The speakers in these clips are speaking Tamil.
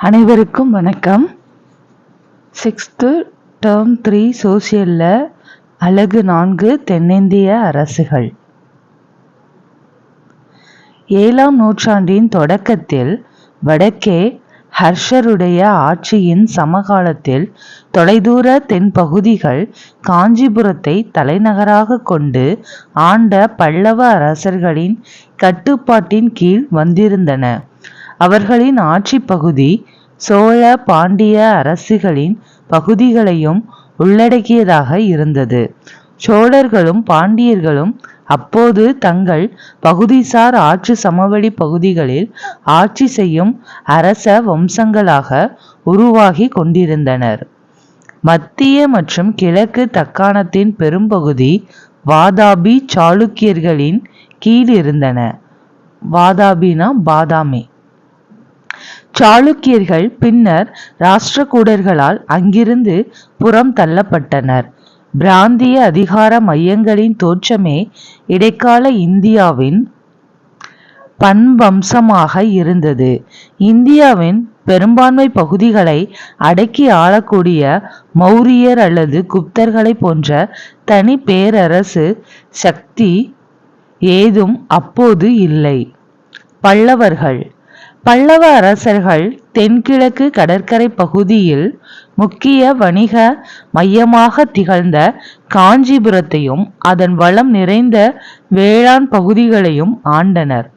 அனைவருக்கும் வணக்கம். 6th டேர்ம் 3 சோசியல்ல அலகு 4 தென்னிந்திய அரசுகள். 7ஆம் நூற்றாண்டின் தொடக்கத்தில் வடக்கே ஹர்ஷருடைய ஆட்சியின் சமகாலத்தில் தொலைதூர தென்பகுதிகள் காஞ்சிபுரத்தை தலைநகராக கொண்டு ஆண்ட பல்லவ அரசர்களின் கட்டுப்பாட்டின் கீழ் வந்திருந்தன. அவர்களின் ஆட்சி பகுதி சோழ பாண்டிய அரசுகளின் பகுதிகளையும் உள்ளடக்கியதாக இருந்தது. சோழர்களும் பாண்டியர்களும் அப்போது தங்கள் பகுதிசார் ஆட்சி சமவெளி பகுதிகளில் ஆட்சி செய்யும் அரச வம்சங்களாக உருவாகி கொண்டிருந்தனர். மத்திய மற்றும் கிழக்கு தக்காணத்தின் பெரும்பகுதி வாதாபி சாளுக்கியர்களின் கீழ் இருந்தன. வாதாபினா பாதாமி. சாளுக்கியர்கள் பின்னர் ராஷ்டிரகூடர்களால் அங்கிருந்து புறம் தள்ளப்பட்டனர். பிராந்திய அதிகார மையங்களின் தோற்றமே இடைக்கால இந்தியாவின் பன்வம்சமாக இருந்தது. இந்தியாவின் பெரும்பான்மை பகுதிகளை அடக்கி ஆளக்கூடிய மௌரியர் அல்லது குப்தர்களை போன்ற தனி பேரரசு சக்தி ஏதும் அப்போது இல்லை. பல்லவர்கள். பல்லவ அரசர்கள் தென்கிழக்கு கடற்கரை பகுதியில் முக்கிய வணிக மையமாக திகழ்ந்த காஞ்சிபுரத்தையும் அதன் வளம் நிறைந்த வேளாண் பகுதிகளையும் ஆண்டனர்.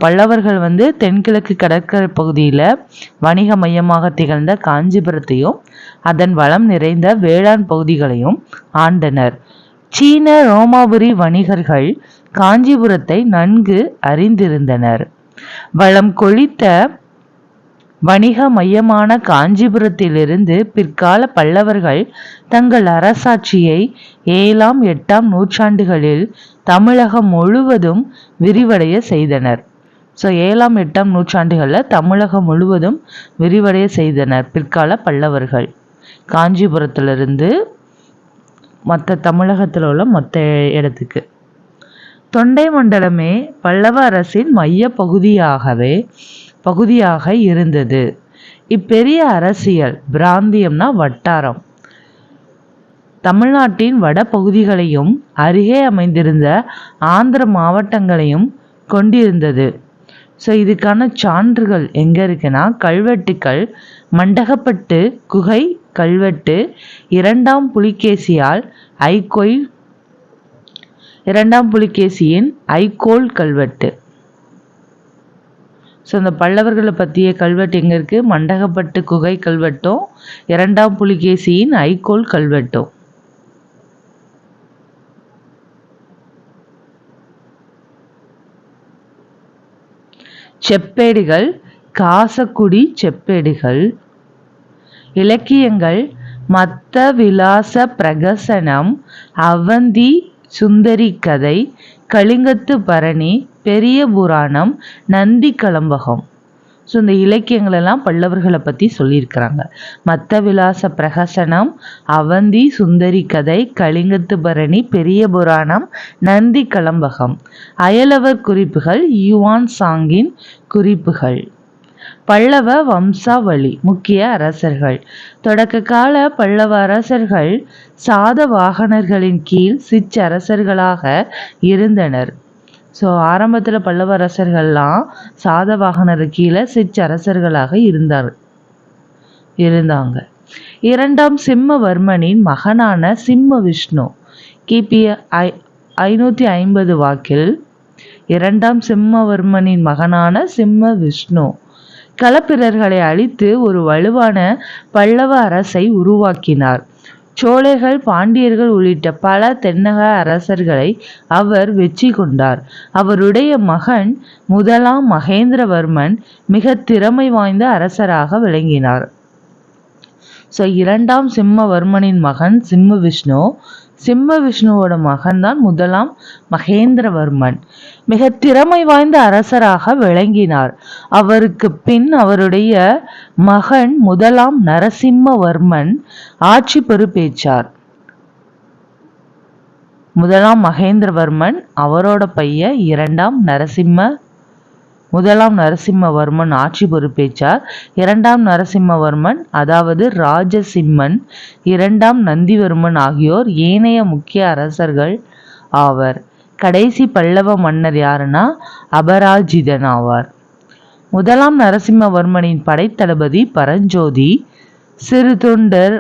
பல்லவர்கள் தென்கிழக்கு கடற்கரை பகுதியில் வணிக மையமாக திகழ்ந்த காஞ்சிபுரத்தையும் அதன் வளம் நிறைந்த வேளாண் பகுதிகளையும் ஆண்டனர். சீன ரோமாபுரி வணிகர்கள் காஞ்சிபுரத்தை நன்கு அறிந்திருந்தனர். வளம் கொழித்த வணிக மையமான காஞ்சிபுரத்திலிருந்து பிற்கால பல்லவர்கள் தங்கள் அரசாட்சியை 7ஆம் 8ஆம் நூற்றாண்டுகளில் தமிழகம் முழுவதும் விரிவடைய செய்தனர். 7ஆம் 8ஆம் நூற்றாண்டுகளில் தமிழகம் முழுவதும் விரிவடைய செய்தனர் பிற்கால பல்லவர்கள். காஞ்சிபுரத்திலிருந்து மற்ற தமிழகத்தில் உள்ள மற்ற இடத்துக்கு. தொண்டை மண்டலமே பல்லவ அரசின் மைய பகுதியாக இருந்தது. இப்பெரிய அரசியல் பிராந்தியம்னா வட்டாரம் தமிழ்நாட்டின் வட பகுதிகளையும் அருகே அமைந்திருந்த ஆந்திர மாவட்டங்களையும் கொண்டிருந்தது. இதுக்கான சான்றுகள் எங்க இருக்குன்னா, கல்வெட்டுக்கள் மண்டகப்பட்டு குகை கல்வெட்டு, 2ஆம் புலிகேசியின் ஐகோல் கல்வெட்டு. இந்த பல்லவர்களை பற்றிய கல்வெட்டு எங்கே இருக்குது? மண்டகப்பட்டு குகை கல்வெட்டும் 2ஆம் புலிகேசியின் ஐகோல் கல்வெட்டும். செப்பேடுகள் காசக்குடி செப்பேடுகள். இலக்கியங்கள் மத்த விலாச பிரகசனம், அவந்தி சுந்தரி கதை, கலிங்கத்து பரணி, பெரிய புராணம், நந்தி கலம்பகம். இந்த இலக்கியங்கள் எல்லாம் பல்லவர்களை பற்றி சொல்லியிருக்கிறாங்க. மத்த விலாச பிரகசனம், அவந்தி சுந்தரி கதை, கலிங்கத்து பரணி, பெரிய புராணம், நந்தி கலம்பகம். அயலவர் குறிப்புகள், யுவான் சாங்கின் குறிப்புகள். பல்லவ வம்சாவளி. முக்கிய அரசர்கள். தொடக்க கால பல்லவ அரசர்கள் சாதவாகனர்களின் கீழ் சிற்றரசர்களாக இருந்தனர். ஆரம்பத்தில் பல்லவ அரசர்கள்லாம் சாதவாகனர் கீழே சிற்றரசர்களாக இருந்தாங்க. 2ஆம் சிம்மவர்மனின் மகனான சிம்ம விஷ்ணு கிபி 550 வாக்கில் 2ஆம் சிம்மவர்மனின் மகனான சிம்ம விஷ்ணு களப்பிரர்களை அழித்து ஒரு வலுவான பல்லவ அரசை உருவாக்கினார். சோழர்கள் பாண்டியர்கள் உள்ளிட்ட பல தென்னக அரசர்களை அவர் வெற்றி கொண்டார். அவருடைய மகன் 1ஆம் மகேந்திரவர்மன் மிக திறமை வாய்ந்த அரசராக விளங்கினார். 2ஆம் சிம்மவர்மனின் மகன் சிம்ம விஷ்ணுவோட மகன் தான் 1ஆம் மகேந்திரவர்மன். மிக திறமை வாய்ந்த அரசராக விளங்கினார். அவருக்கு பின் அவருடைய மகன் 1ஆம் நரசிம்மவர்மன் ஆட்சி பொறுப்பேற்றார். 1ஆம் மகேந்திரவர்மன், அவரோட பையன் 2ஆம் முதலாம் நரசிம்மவர்மன் ஆட்சி பொறுப்பேற்றார். இரண்டாம் நரசிம்மவர்மன் அதாவது ராஜசிம்மன், இரண்டாம் நந்திவர்மன் ஆகியோர் ஏனைய முக்கிய அரசர்கள் ஆவர். கடைசி பல்லவ மன்னர் யாருன்னா அபராஜிதன் ஆவார். முதலாம் நரசிம்மவர்மனின் படைத்தளபதி பரஞ்சோதி. சிறு தொண்டர்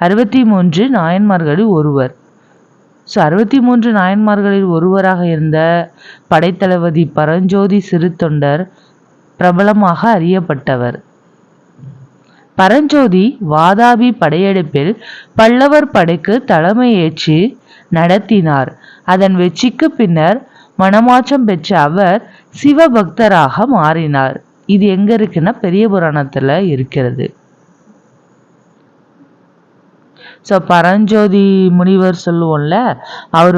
63 நாயன்மார்களில் ஒருவர். 63 நாயன்மார்களில் ஒருவராக இருந்த படைத்தளபதி பரஞ்சோதி சிறு தொண்டர் பிரபலமாக அறியப்பட்டவர். பரஞ்சோதி வாதாபி படையெடுப்பில் பல்லவர் படைக்கு தலைமையேற்று நடத்தினார். அதன் வெற்றிக்கு பின்னர் மனமாற்றம் பெற்ற அவர் சிவபக்தராக மாறினார். இது எங்க இருக்குன்னா பெரிய புராணத்துல இருக்கிறது. பரஞ்சோதி முனிவர் சொல்லுவோம்ல, அவர்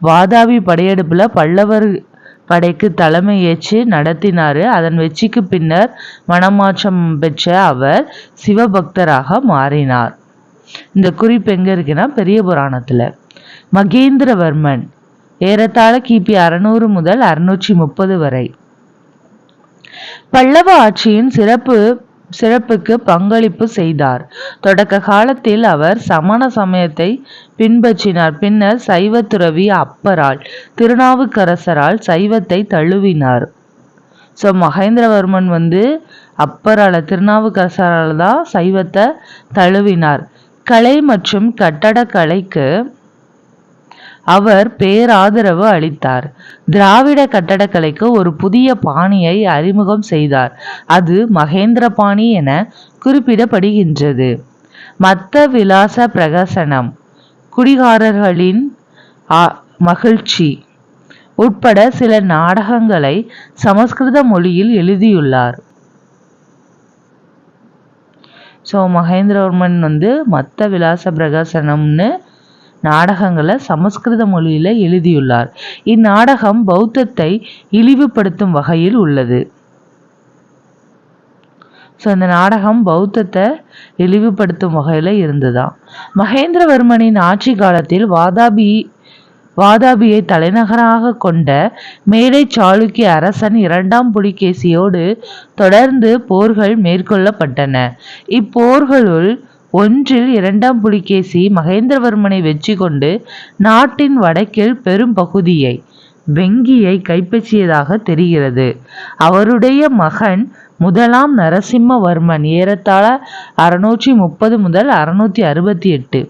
வாதாபி படையெடுப்புல பல்லவர் படைக்கு தலைமை ஏற்று நடத்தினாரு. அதன் வெற்றிக்கு பின்னர் மனமாற்றம் பெற்ற அவர் சிவபக்தராக மாறினார். இந்த குறிப்பு எங்க இருக்குன்னா பெரிய புராணத்துல. மகேந்திரவர்மன் ஏறத்தாழ கிபி 600 முதல் 630 வரை. பல்லவ ஆட்சியின் சிறப்புக்கு பங்களிப்பு செய்தார். தொடக்க காலத்தில் அவர் சமண சமயத்தை பின்பற்றினார். பின்னர் சைவ துறவி அப்பரால் திருநாவுக்கரசரால் சைவத்தை தழுவினார். மகேந்திரவர்மன் அப்பரால திருநாவுக்கரசரால் தான் சைவத்தை தழுவினார். கலை மற்றும் கட்டடக்கலைக்கு அவர் பேராதரவு அளித்தார். திராவிட கட்டடக்கலைக்கு ஒரு புதிய பாணியை அறிமுகம் செய்தார். அது மகேந்திர பாணி என குறிப்பிடப்படுகின்றது. மத்த விலாச பிரகசனம், குடிகாரர்களின் மகிழ்ச்சி உட்பட சில நாடகங்களை சமஸ்கிருத மொழியில் எழுதியுள்ளார். மகேந்திரவர்மன் மத்த விலாச பிரகசனம்னு நாடகங்களை சமஸ்கிருத மொழியில எழுதியுள்ளார். இந்நாடகம் பௌத்தத்தை இழிவுபடுத்தும் வகையில் உள்ளது. இந்த நாடகம் பௌத்தத்தை இழிவுபடுத்தும் வகையில இருந்துதான். மகேந்திரவர்மனின் ஆட்சி காலத்தில் வாதாபியை தலைநகராக கொண்ட மேலை சாளுக்கிய அரசன் 2ஆம் புலிகேசியோடு தொடர்ந்து போர்கள் மேற்கொள்ளப்பட்டன. இப்போர்களுள் ஒன்றில் 2ஆம் புலிகேசி மகேந்திரவர்மனை வெற்றி கொண்டு நாட்டின் வடக்கில் பெரும் பகுதியை வெங்கியை கைப்பற்றியதாக தெரிகிறது. அவருடைய மகன் முதலாம் நரசிம்மவர்மன் ஏறத்தாழ 630 முதல் 668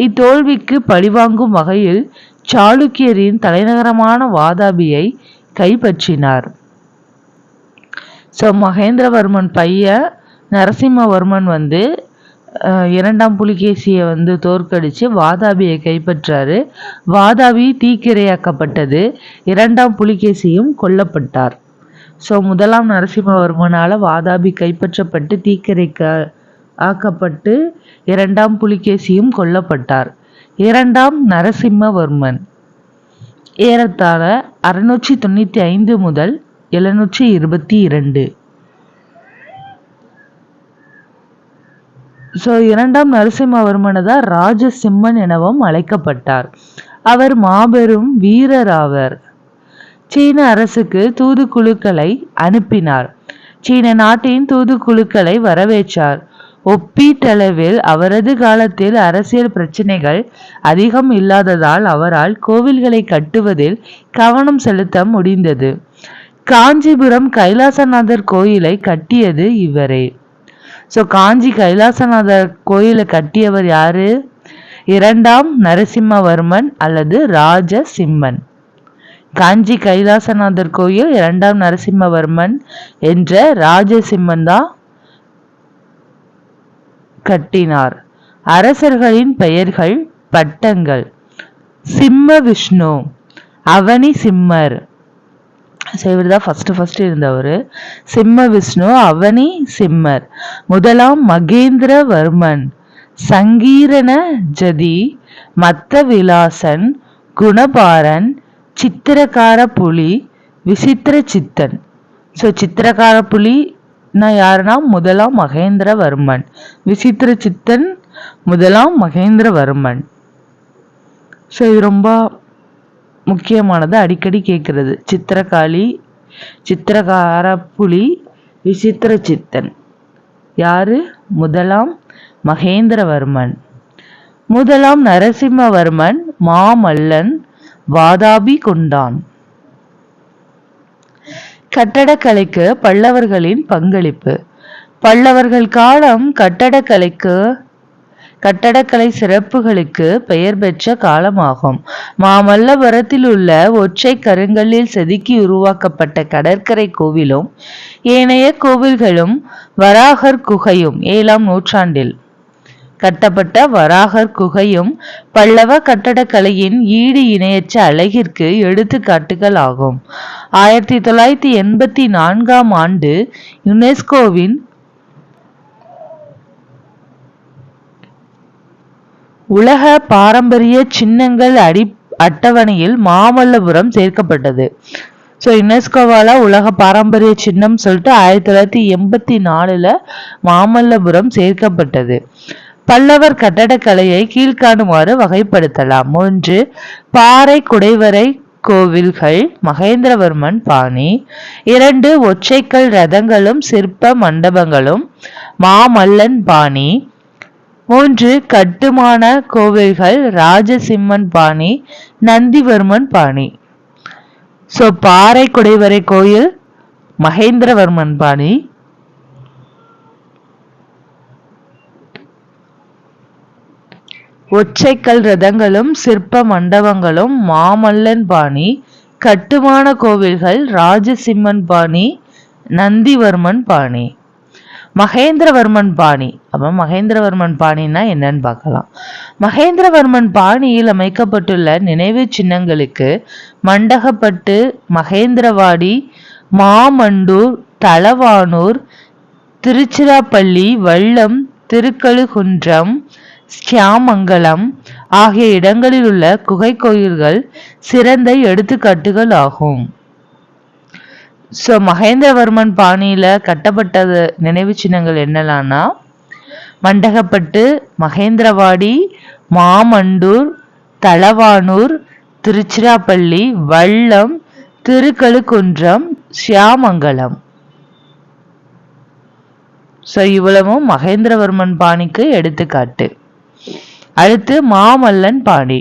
இத்தோல்விக்கு பழிவாங்கும் வகையில் சாளுக்கியரின் தலைநகரமான வாதாபியை கைப்பற்றினார். மகேந்திரவர்மன் பையன் நரசிம்மவர்மன் 2ஆம் புலிகேசியை தோற்கடிச்சு வாதாபியை கைப்பற்றாரு. வாதாபி தீக்கிரையாக்கப்பட்டது. 2ஆம் புலிகேசியும் கொல்லப்பட்டார். முதலாம் நரசிம்மவர்மனால வாதாபி கைப்பற்றப்பட்டு ஆக்கப்பட்டு 2ஆம் புலிகேசியும் கொல்லப்பட்டார். 2ஆம் நரசிம்மவர்மன் ஏறத்தாழ 695 முதல் 722. 2ஆம் நரசிம்மவர்மன் தான் ராஜசிம்மன் எனவும் அழைக்கப்பட்டார். அவர் மாபெரும் வீரராவர். சீன அரசுக்கு தூதுக்குழுக்களை அனுப்பினார். சீன நாட்டின் தூதுக்குழுக்களை வரவேற்றார். ஒப்பீட்டளவில் அவரது காலத்தில் அரசியல் பிரச்சனைகள் அதிகம் இல்லாததால் அவரால் கோவில்களை கட்டுவதில் கவனம் செலுத்த முடிந்தது. காஞ்சிபுரம் கைலாசநாதர் கோயிலை கட்டியது இவரே. காஞ்சி கைலாசநாதர் கோயிலை கட்டியவர் யாரு? 2ஆம் நரசிம்மவர்மன் அல்லது ராஜசிம்மன். காஞ்சி கைலாசநாதர் கோயில் 2ஆம் நரசிம்மவர்மன் என்ற ராஜசிம்மன் தான் கட்டினார். அரசர்களின் பெயர்கள், பட்டங்கள்: சிம்ம விஷ்ணு, அவனி சிம்மர். இவர் தான் ஃபர்ஸ்ட் இருந்தவர். சிம்ம விஷ்ணு, அவனி சிம்மர். முதலாம் மகேந்திரவர்மன் சங்கீரண ஜதி, மத்த விலாசன், குணபாரன், சித்திரகார புலி, விசித்திர சித்தன். சித்திரகார புலி யாருன்னா முதலாம் மகேந்திரவர்மன். விசித்திர சித்தன் முதலாம் மகேந்திரவர்மன். இது ரொம்ப முக்கியமானது, அடிக்கடி கேட்கறது. சித்திரகாளி, சித்திரகார புலி விசித்திர சித்தன். யாரு? முதலாம் மகேந்திரவர்மன். முதலாம் நரசிம்மவர்மன் மாமல்லன் வாதாபி கொண்டான். கட்டடக்கலைக்கு பல்லவர்களின் பங்களிப்பு. பல்லவர்கள் காலம் கட்டடக்கலை சிறப்புகளுக்கு பெயர் பெற்ற காலமாகும். மாமல்லபுரத்தில் உள்ள ஒற்றை கருங்கல்லில் செதுக்கி உருவாக்கப்பட்ட கடற்கரை கோவிலும் ஏனைய கோவில்களும் வராகர் குகையும் 7ஆம் நூற்றாண்டில் கட்டப்பட்ட வராகர் குகையும் பல்லவ கட்டடக்கலையின் ஈடு இணையற்ற அழகிற்கு எடுத்துக்காட்டுகள் ஆகும். 1984ஆம் ஆண்டு யுனெஸ்கோவின் உலக பாரம்பரிய சின்னங்கள் அட்டவணையில் மாமல்லபுரம் சேர்க்கப்பட்டது. யுனெஸ்கோவால உலக பாரம்பரிய சின்னம் சொல்லிட்டு 1984 மாமல்லபுரம் சேர்க்கப்பட்டது. பல்லவர் கட்டடக்கலையை கீழ்காணுமாறு வகைப்படுத்தலாம். 1. பாறை குடைவரை கோவில்கள் மகேந்திரவர்மன் பாணி. 2. ஒற்றைக்கல் ரதங்களும் சிற்ப மண்டபங்களும் மாமல்லன் பாணி. 3. கட்டுமான கோவில்கள் ராஜசிம்மன் பாணி நந்திவர்மன் பாணி. பாறை குடைவரை கோயில் மகேந்திரவர்மன் பாணி. ஒற்றைக்கல் ரதங்களும் சிற்ப மண்டபங்களும் மாமல்லன் பாணி. கட்டுமான கோவில்கள் ராஜசிம்மன் பாணி நந்திவர்மன் பாணி. மகேந்திரவர்மன் பாணி. அப்ப மகேந்திரவர்மன் பாணின்னா என்னன்னு பார்க்கலாம். மகேந்திரவர்மன் பாணியில் அமைக்கப்பட்டுள்ள நினைவு சின்னங்களுக்கு மண்டகப்பட்டு, மகேந்திரவாடி, மாமண்டூர், தளவானூர், திருச்சிராப்பள்ளி, வல்லம், திருக்கழுகுன்றம், ஸ்யாமங்கலம் ஆகிய இடங்களில் உள்ள குகை கோயில்கள் சிறந்த எடுத்துக்காட்டுகள் ஆகும். மகேந்திரவர்மன் பாணியில கட்டப்பட்ட நினைவு சின்னங்கள் என்னலான்னா மண்டகப்பட்டு, மகேந்திரவாடி, மாமண்டூர், தளவானூர், திருச்சிராப்பள்ளி, வல்லம், திருக்கழுகுன்றம், சியாமங்கலம். இவ்வளவும் மகேந்திரவர்மன் பாணிக்கு எடுத்துக்காட்டு. அடுத்து மாமல்லன் பாணி.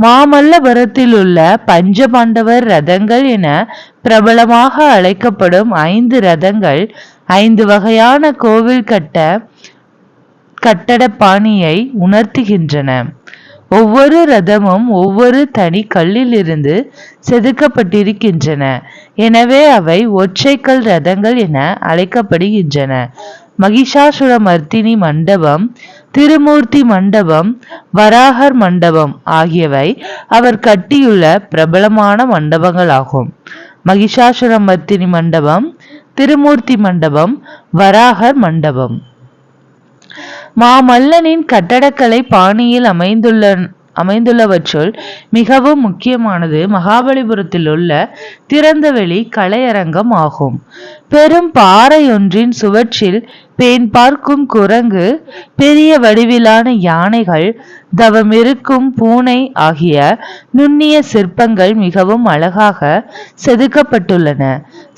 மாமல்லபுரத்தில் உள்ள பஞ்சபாண்டவர் ரதங்கள் என பிரபலமாக அழைக்கப்படும் 5 ரதங்கள் 5 வகையான கோவில் கட்டட பாணியை உணர்த்துகின்றன. ஒவ்வொரு ரதமும் ஒவ்வொரு தனி கல்லில் இருந்து செதுக்கப்பட்டிருக்கின்றன. எனவே அவை ஒற்றைக்கல் ரதங்கள் என அழைக்கப்படுகின்றன. மகிஷாசுரமர்த்தினி மண்டபம், திருமூர்த்தி மண்டபம், வராகர் மண்டபம் ஆகியவை அவர் கட்டியுள்ள பிரபலமான மண்டபங்களாகும். மகிஷாசுரமர்த்தினி மண்டபம், திருமூர்த்தி மண்டபம், வராகர் மண்டபம். மாமல்லனின் கட்டடக்கலை பாணியில் அமைந்துள்ளவற்றுள் மிகவும் முக்கியமானது மகாபலிபுரத்தில் உள்ள திறந்தவெளி கலையரங்கம் ஆகும். பெரும் பாறையொன்றின் சுவற்றில் பேன் பார்க்கும் குரங்கு, பெரிய வடிவிலான யானைகள், தவமிருக்கும் பூனை ஆகிய நுண்ணிய சிற்பங்கள் மிகவும் அழகாக செதுக்கப்பட்டுள்ளன.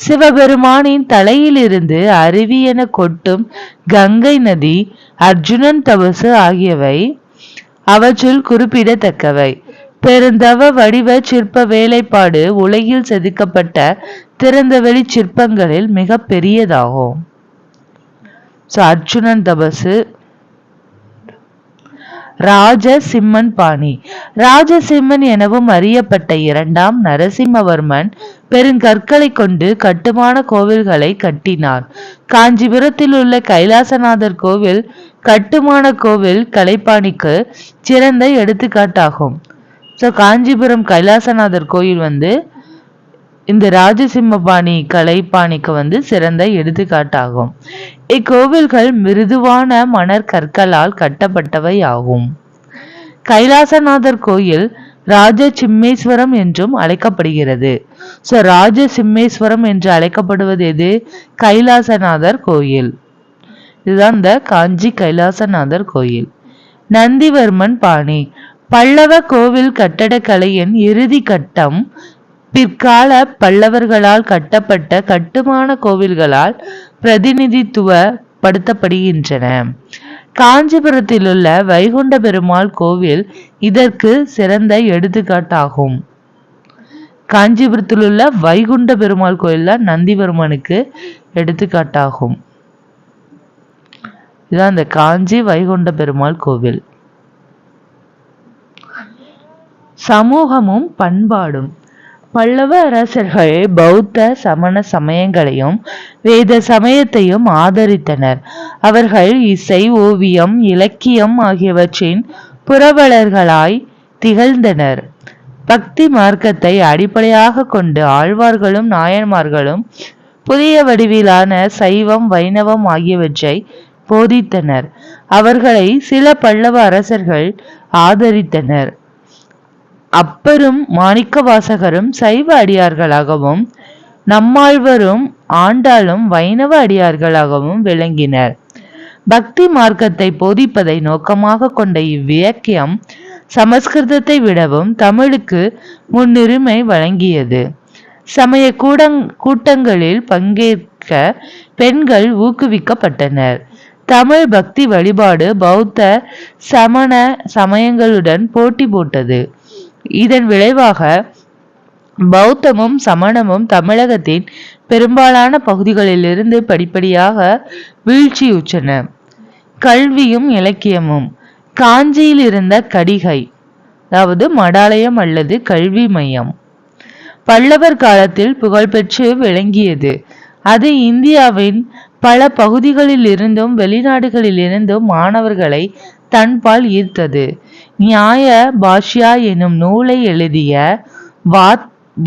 சிவபெருமானின் தலையிலிருந்து அருவி என கொட்டும் கங்கை நதி, அர்ஜுனன் தபசு ஆகியவை அவற்றுள் குறிப்பிடத்தக்கவை. பெருந்தவ வடிவ சிற்ப வேலைப்பாடு உலகில் செதுக்கப்பட்ட திறந்தவெளி சிற்பங்களில் மிக பெரியதாகும். அர்ஜுனன் தபசு. ராஜசிம்மன் பாணி. ராஜசிம்மன் எனவும் அறியப்பட்ட 2ஆம் நரசிம்மவர்மன் பெருங்கற்களை கொண்டு கட்டுமான கோவில்களை கட்டினார். காஞ்சிபுரத்தில் உள்ள கைலாசநாதர் கோவில் கட்டுமான கோவில் கலைப்பாணிக்கு சிறந்த எடுத்துக்காட்டாகும். காஞ்சிபுரம் கைலாசநாதர் கோயில் இந்த ராஜசிம்ம பாணி கலைப்பாணிக்கு சிறந்த எடுத்துக்காட்டாகும். இக்கோவில்கள் மிருதுவான மணற்கற்களால் கட்டப்பட்டவை ஆகும். கைலாசநாதர் கோயில் ராஜசிம்மேஸ்வரம் என்றும் அழைக்கப்படுகிறது. ராஜசிம்மேஸ்வரம் என்று அழைக்கப்படுவது எது? கைலாசநாதர் கோயில். இதுதான் இந்த காஞ்சி கைலாசநாதர் கோயில். நந்திவர்மன் பாணி. பல்லவ கோவில் கட்டடக்கலையின் இறுதி கட்டம் பிற்கால பல்லவர்களால் கட்டப்பட்ட கட்டுமான கோவில்களால் பிரதிநிதித்துவப்படுத்தப்படுகின்றன. காஞ்சிபுரத்திலுள்ள வைகுண்ட பெருமாள் கோவில் இதற்கு சிறந்த எடுத்துக்காட்டாகும். காஞ்சிபுரத்திலுள்ள வைகுண்ட பெருமாள் கோயில் தான் நந்திவர்மனுக்கு எடுத்துக்காட்டாகும். இதுதான் இந்த காஞ்சி வைகுண்ட பெருமாள் கோவில். சமூகமும் பண்பாடும். பல்லவ அரசர்கள் பௌத்த சமண சமயங்களையும் வேத சமயத்தையும் ஆதரித்தனர். அவர்கள் இசை, ஓவியம், இலக்கியம் ஆகியவற்றின் புரவலர்களாய் திகழ்ந்தனர். பக்தி மார்க்கத்தை அடிப்படையாக கொண்டு ஆழ்வார்களும் நாயன்மார்களும் புதிய வடிவிலான சைவம், வைணவம் ஆகியவற்றை போதித்தனர். அவர்களை சில பல்லவ அரசர்கள் ஆதரித்தனர். அப்பரும் மாணிக்கவாசகரும் சைவ அடியார்களாகவும் நம்மாழ்வரும் ஆண்டாளும் வைணவ அடியார்களாகவும் விளங்கினர். பக்தி மார்க்கத்தை போதிப்பதை நோக்கமாக கொண்ட இவ்வியக்கியம் சமஸ்கிருதத்தை விடவும் தமிழுக்கு முன்னுரிமை வழங்கியது. சமய கூட்டங்களில் பங்கேற்க பெண்கள் ஊக்குவிக்கப்பட்டனர். தமிழ் பக்தி வழிபாடு பௌத்த சமண சமயங்களுடன் போட்டி போட்டது. இதன் விளைவாக பௌத்தமும் சமணமும் தமிழகத்தின் பெரும்பாலான பகுதிகளிலிருந்து படிப்படியாக வீழ்ச்சியுற்றன. கல்வியும் இலக்கியமும். காஞ்சியில் இருந்த கடிகை, அதாவது மடாலயம் அல்லது கல்வி மையம், பல்லவர் காலத்தில் புகழ்பெற்று விளங்கியது. அது இந்தியாவின் பல பகுதிகளில் இருந்தும் வெளிநாடுகளில் இருந்தும் மாணவர்களை தன்பால் ஈர்த்தது. நியாய பாஷ்யா எனும் நூலை எழுதிய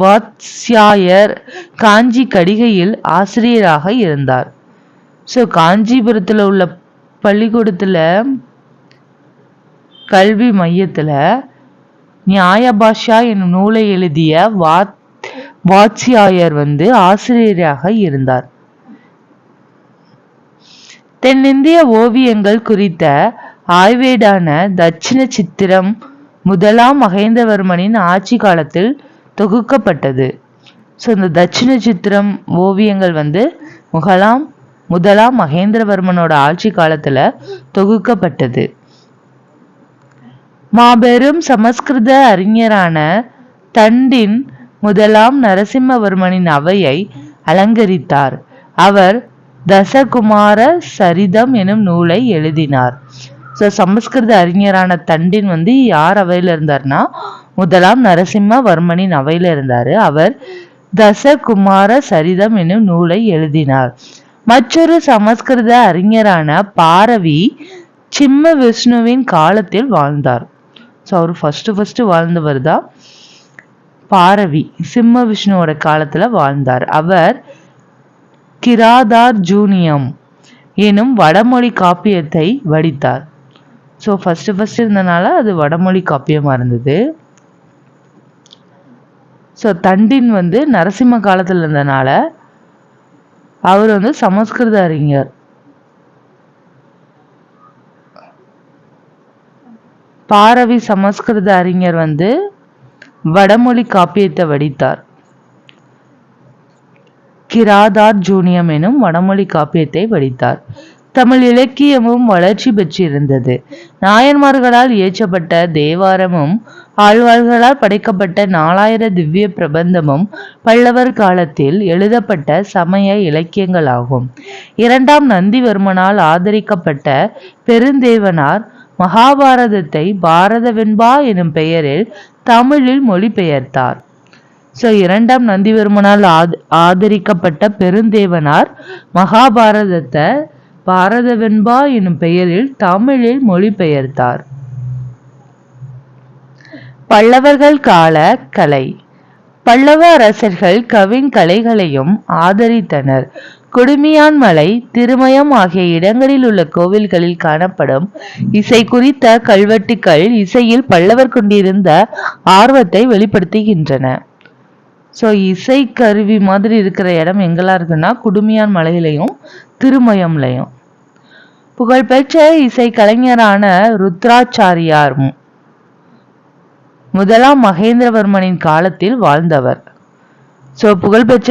வாத்ஸ்யாயர் காஞ்சி கடிகையில் ஆசிரியராக இருந்தார். ஸோ காஞ்சிபுரத்தில் உள்ள பள்ளிக்கூடத்துல கல்வி மையத்துல நியாய பாஷ்யா எனும் நூலை எழுதிய வாத்ஸ்யாயர் ஆசிரியராக இருந்தார். தென்னிந்திய ஓவியங்கள் குறித்த ஆய்வேடான தட்சிண சித்திரம் முதலாம் மகேந்திரவர்மனின் ஆட்சி காலத்தில் தொகுக்கப்பட்டது. ஸோ இந்த தட்சிண சித்திரம் ஓவியங்கள் முதலாம் மகேந்திரவர்மனோட ஆட்சி காலத்துல தொகுக்கப்பட்டது. மாபெரும் சமஸ்கிருத அறிஞரான தண்டின் முதலாம் நரசிம்மவர்மனின் அவையை அலங்கரித்தார். அவர் தசகுமார சரிதம் எனும் நூலை எழுதினார். ஸோ சமஸ்கிருத அறிஞரான தண்டின் யார் அவையில இருந்தார்னா முதலாம் நரசிம்மவர்மனின் அவையில இருந்தாரு. அவர் தசகுமார சரிதம் எனும் நூலை எழுதினார். மற்றொரு சமஸ்கிருத அறிஞரான பாரவி சிம்ம விஷ்ணுவின் காலத்தில் வாழ்ந்தார். ஸோ அவர் ஃபர்ஸ்ட் வாழ்ந்தவர் தான் பாரவி. சிம்ம விஷ்ணுவோட காலத்துல வாழ்ந்தார். அவர் கிராதார்ஜுனியம் எனும் வடமொழி காப்பியத்தை வடித்தார். ஸோ ஃபர்ஸ்ட் இருந்தனால அது வடமொழி காப்பியமா இருந்தது. ஸோ தண்டின் நரசிம்ம காலத்துல இருந்தனால அவர் சமஸ்கிருத அறிஞர். பாரவி சமஸ்கிருத அறிஞர் வடமொழி காப்பியத்தை வடித்தார். கிராதார்ஜுனியம் எனும் வடமொழி காப்பியத்தை வடித்தார். தமிழ் இலக்கியமும் வளர்ச்சி பெற்றிருந்தது. நாயன்மார்களால் இயற்றப்பட்ட தேவாரமும் ஆழ்வார்களால் படைக்கப்பட்ட 4000 திவ்ய பிரபந்தமும் பல்லவர் காலத்தில் எழுதப்பட்ட சமய இலக்கியங்களாகும். 2ஆம் நந்திவர்மனால் ஆதரிக்கப்பட்ட பெருந்தேவனார் மகாபாரதத்தை பாரத வெண்பா எனும் பெயரில் தமிழில் மொழிபெயர்த்தார். ஸோ 2ஆம் நந்திவர்மனால் ஆதரிக்கப்பட்ட பெருந்தேவனார் மகாபாரதத்தை பாரத வெண்பா எனும் பெயரில் தமிழில் மொழிபெயர்த்தார். பல்லவர்கள் கால கலை. பல்லவ அரசர்கள் கவின்கலைகளையும் ஆதரித்தனர். குடுமியான்மலை, திருமயம் ஆகிய இடங்களில் உள்ள கோவில்களில் காணப்படும் இசை குறித்த கல்வெட்டுக்கள் இசையில் பல்லவர் கொண்டிருந்த ஆர்வத்தை வெளிப்படுத்துகின்றன. ஸோ இசை கருவி மாதிரி இருக்கிற இடம் எங்கெல்லாம் இருக்குன்னா குடுமியான் மலையிலையும் திருமயம்லையும். புகழ்பெற்ற இசை கலைஞரான ருத்ராச்சாரியார் முதலாம் மகேந்திரவர்மனின் காலத்தில் வாழ்ந்தவர். ஸோ புகழ்பெற்ற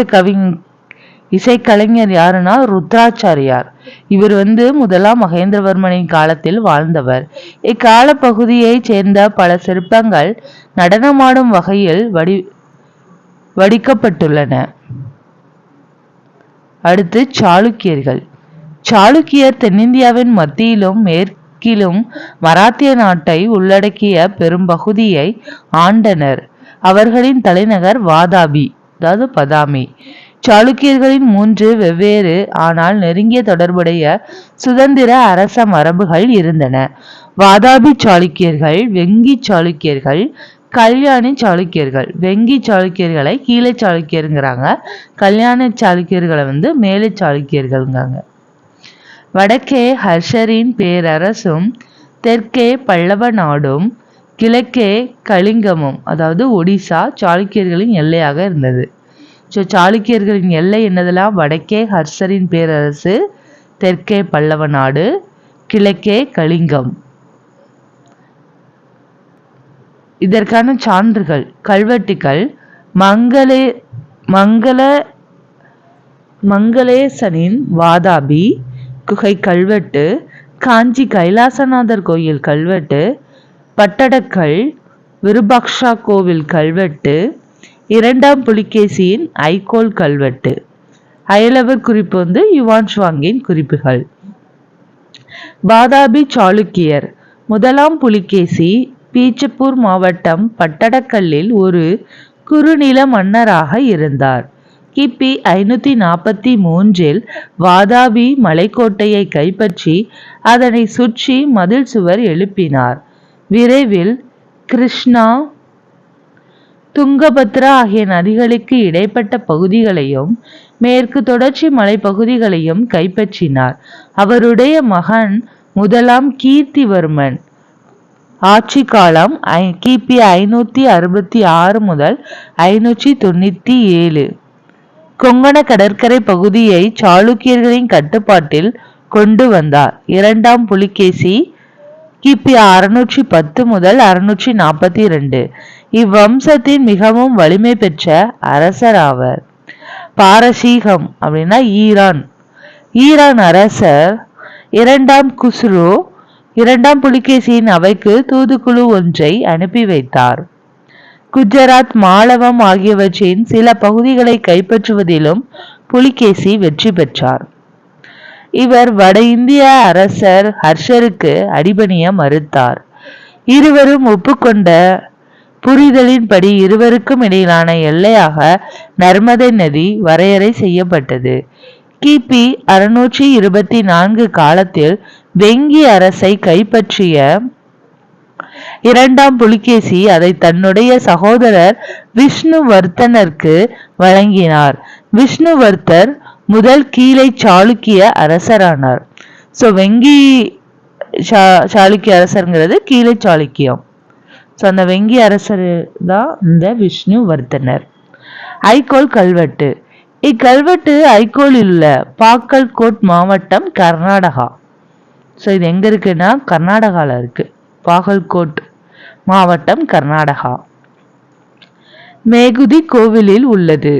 இசைக்கலைஞர் யாருன்னா ருத்ராச்சாரியார். இவர் முதலாம் மகேந்திரவர்மனின் காலத்தில் வாழ்ந்தவர். இக்கால பகுதியை சேர்ந்த பல சிற்பங்கள் நடனமாடும் வகையில் வடிக்கப்பட்டுள்ளன. அடுத்து சாளுக்கியர்கள். சாளுக்கியர் தென்னிந்தியாவின் மத்தியிலும் மேற்கிலும் மராத்திய நாட்டை உள்ளடக்கிய பெரும்பகுதியை ஆண்டனர். அவர்களின் தலைநகர் வாதாபி, அதாவது பதாமி. சாளுக்கியர்களின் 3 வெவ்வேறு ஆனால் நெருங்கிய தொடர்புடைய சுதந்திர அரச மரபுகள் இருந்தன. வாதாபி சாளுக்கியர்கள், வெங்கி சாளுக்கியர்கள், கல்யாணி சாளுக்கியர்கள். வெங்கி சாளுக்கியர்களை கீழே சாளுக்கியருங்கிறாங்க, கல்யாண சாளுக்கியர்களை மேலே சாளுக்கியர்கள்ங்காங்க. வடக்கே ஹர்ஷரின் பேரரசும், தெற்கே பல்லவ நாடும், கிழக்கே கலிங்கமும் அதாவது ஒடிசா சாளுக்கியர்களின் எல்லையாக இருந்தது. ஸோ சாளுக்கியர்களின் எல்லை என்னதெல்லாம்? வடக்கே ஹர்ஷரின் பேரரசு, தெற்கே பல்லவ நாடு, கிழக்கே கலிங்கம். இதற்கான சான்றுகள்: கல்வெட்டுக்கள் மங்களேசனின் வாதாபி குகை கல்வெட்டு, காஞ்சி கைலாசநாதர் கோயில் கல்வெட்டு, பட்டடக்கல் விருபாக்ஷா கோவில் கல்வெட்டு, 2ஆம் புலிகேசியின் ஐகோல் கல்வெட்டு. அயலவர் குறிப்பு யுவான் ஷுவாங்கின் குறிப்புகள். வாதாபி சாளுக்கியர். முதலாம் புலிகேசி பீஜப்பூர் மாவட்டம் பட்டடக்கல்லில் ஒரு குறுநில மன்னராக இருந்தார். கிபி 543இல் வாதாபி மலைக்கோட்டையை கைப்பற்றி அதனை சுற்றி மதில் சுவர் எழுப்பினார். விரைவில் கிருஷ்ணா, துங்கபத்ரா ஆகிய நதிகளுக்கு இடைப்பட்ட பகுதிகளையும் மேற்கு தொடர்ச்சி மலைப்பகுதிகளையும் கைப்பற்றினார். அவருடைய மகன் முதலாம் கீர்த்திவர்மன் ஆட்சி காலம் கிபி 566 முதல் 597. கொங்கண கடற்கரை பகுதியை சாளுக்கியர்களின் கட்டுப்பாட்டில் கொண்டு வந்தார். 2ஆம் புலிகேசி கிபி 610 முதல் 642. இவ்வம்சத்தின் மிகவும் வலிமை பெற்ற அரசர் ஆவர். பாரசீகம் அப்படின்னா ஈரான் அரசர் 2ஆம் குஸ்ரு 2ஆம் புலிகேசியின் அவைக்கு தூதுக்குழு ஒன்றை அனுப்பி வைத்தார். குஜராத், மாலவம் ஆகியவற்றின் சில பகுதிகளை கைப்பற்றுவதிலும் புலிகேசி வெற்றி பெற்றார். இவர் வட இந்திய அரசர் ஹர்ஷருக்கு அடிபணிய மறுத்தார். இருவரும் ஒப்புக்கொண்ட புரிதலின்படி இருவருக்கும் இடையிலான எல்லையாக நர்மதை நதி வரையறை செய்யப்பட்டது. கிபி 624 காலத்தில் வெங்கி அரசை கைப்பற்றிய 2ஆம் புலிகேசி அதை தன்னுடைய சகோதரர் விஷ்ணுவர்த்தனருக்கு வழங்கினார். விஷ்ணுவர்த்தர் முதல் கீழை சாளுக்கிய அரசரானார். ஸோ வெங்கி சாளுக்கிய அரசருங்கிறது கீழே சாளுக்கியம். ஸோ அந்த வெங்கி அரசர் தான் இந்த விஷ்ணுவர்த்தனர். ஐகோல் கல்வெட்டு. இக்கல்வெட்டு ஐகோலில் உள்ள பாக்கல்கோட் மாவட்டம், கர்நாடகா. ஸோ இது எங்க இருக்குன்னா கர்நாடகாவில் இருக்கு. பாகல்கோட் மாவட்டம், கர்நாடகா. மேகுதி கோவிலில் உள்ளது.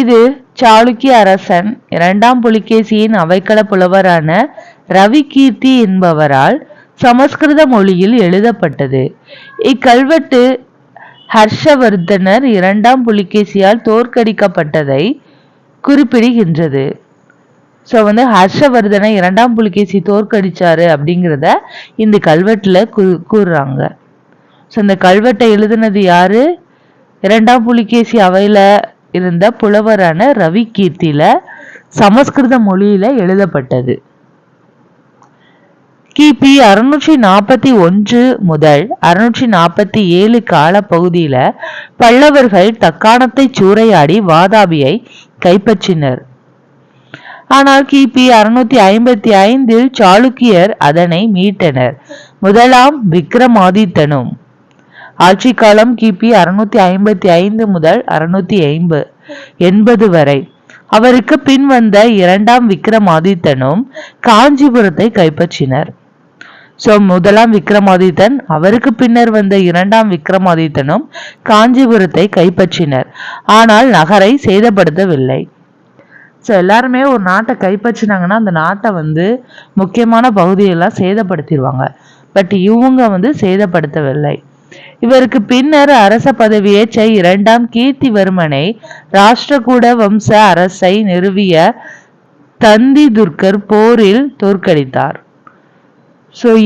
இது சாளுக்கிய அரசன் 2ஆம் புலிகேசியின் அவைக்கள புலவரான ரவி கீர்த்தி என்பவரால் சமஸ்கிருத மொழியில் எழுதப்பட்டது. இக்கல்வெட்டு ஹர்ஷவர்தனர் 2ஆம் புலிகேசியால் தோற்கடிக்கப்பட்டதை குறிப்பிடுகின்றது. ஸோ ஹர்ஷவர்தனை 2ஆம் புலிகேசி தோற்கடிச்சாரு அப்படிங்கிறத இந்த கல்வெட்டுல கூறுறாங்க. ஸோ இந்த கல்வெட்டை எழுதுனது யாரு? 2ஆம் புலிகேசி அவையில இருந்த புலவரான ரவி கீர்த்தியில சமஸ்கிருத மொழியில எழுதப்பட்டது. கிபி 641 முதல் 647 கால பகுதியில பல்லவர்கள் தக்காணத்தை சூறையாடி வாதாபியை கைப்பற்றினர். ஆனால் கிபி 655இல் சாளுக்கியர் அதனை மீட்டனர். முதலாம் விக்ரமாதித்தனும் ஆட்சி காலம் கிபி 655 முதல் 680 வரை. அவருக்கு பின் வந்த 2ஆம் விக்ரமாதித்தனும் காஞ்சிபுரத்தை கைப்பற்றினர். முதலாம் விக்ரமாதித்தன் அவருக்கு பின்னர் வந்த இரண்டாம் விக்ரமாதித்தனும் காஞ்சிபுரத்தை கைப்பற்றினர். ஆனால் நகரை சேதப்படுத்தவில்லை. எல்லாருமே ஒரு நாட்டை கைப்பற்றினாங்கன்னா அந்த நாட்டை முக்கியமான பகுதியெல்லாம் சேதப்படுத்திடுவாங்க. பட் இவங்க சேதப்படுத்தவில்லை. இவருக்கு பின்னர் அரச பதவியேற்ற இரண்டாம் கீர்த்திவர்மனை ராஷ்டிரகூட வம்ச அரசை நிறுவிய தந்தி துர்க்கர் போரில் தோற்கடித்தார்.